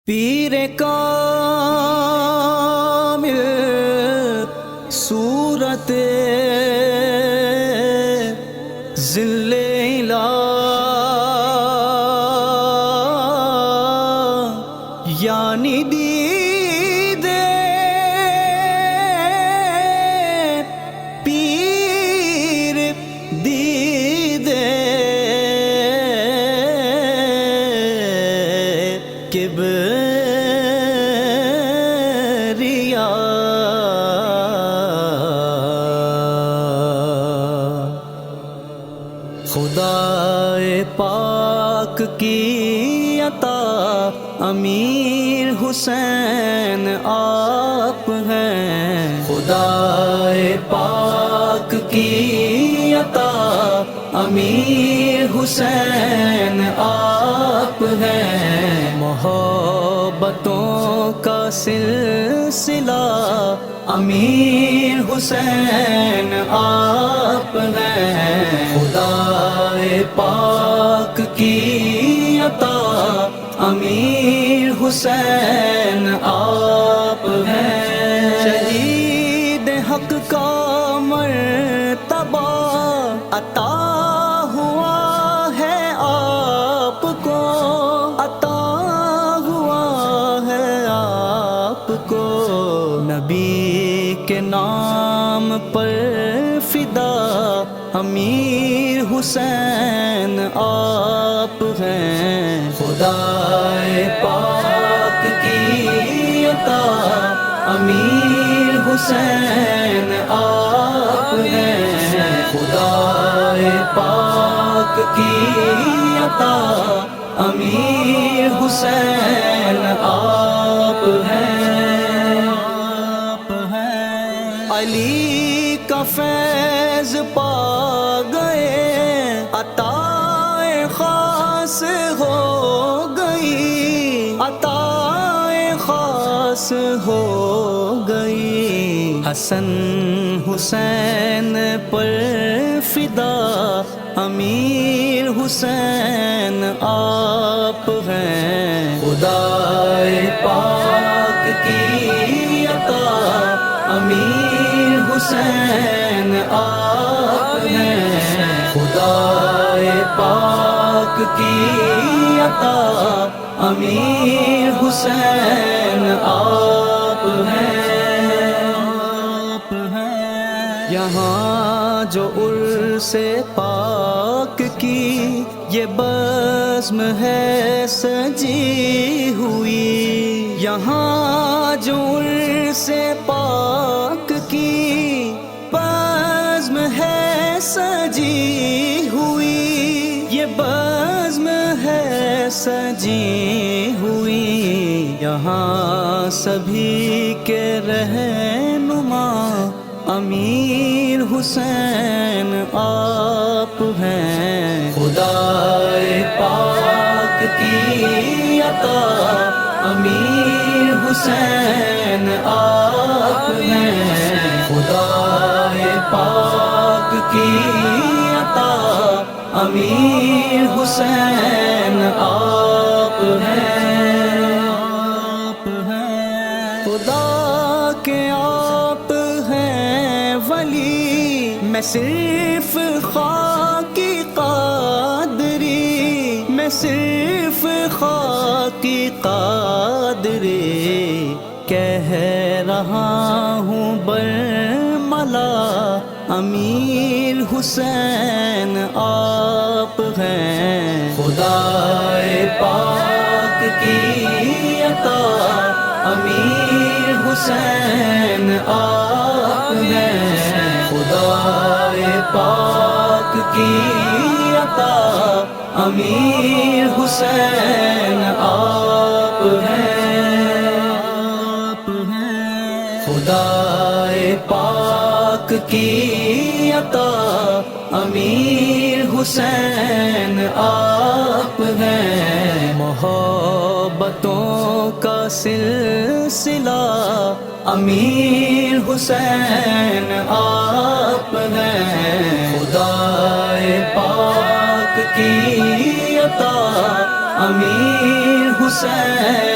پیر کامل صورت ذل الہ یعنی دید پیر دید کبریا خدا پاک کی عطا امیر حسین آپ ہیں، خدا پاک کی عطا امیر حسین آپ ہیں، محبتوں کا سلسلہ امیر حسین آپ ہیں، خدا پاک کی عطا امیر حسین آپ ہیں، شہید حق کا مرتبہ عطا ہوا ہے آپ کو، عطا ہوا ہے آپ کو، نبی کے نام پر فدا امیر حسین آپ ہیں، خدا پاک کی عطا امیر حسین آپ ہیں، خدا پاک کی عطا امیر حسین آپ ہیں، علی کا فیض پا گئے عطا خاص ہو گئی، عطا خاص ہو گئی، حسن حسین پر فدا امیر حسین آپ ہیں، خدا پاک کی عطا امیر حسین آپ ہیں، خدا پاک کی عطا امیر حسین آپ ہیں، یہاں جو عرس پاک کی یہ بزم ہے سجی ہوئی، یہاں جو عرس پاک کی بزم ہے سجی ہوئی، یہ بزم ہے سجی ہوئی، یہاں سبھی کے رہنما امیر حسین آپ ہیں، خدا پاک کی عطا امیر حسین آپ ہیں، خدا پاک کی عطا امیر حسین آپ ہیں، خدا کے آپ ہیں ولی، میں صرف خاکی قادری، میں صرف خاکی قادری، کہہ رہا ہوں برملا امیر حسین آپ ہیں، خدا پاک کی عطا امیر حسین آپ ہیں، خدا پاک کی عطا امیر حسین آپ ہیں، خدا پاک کی عطا امیر حسین آپ ہیں، محبتوں کا سلسلہ امیر حسین آپ ہیں، خدا پاک کی عطا امیر حسین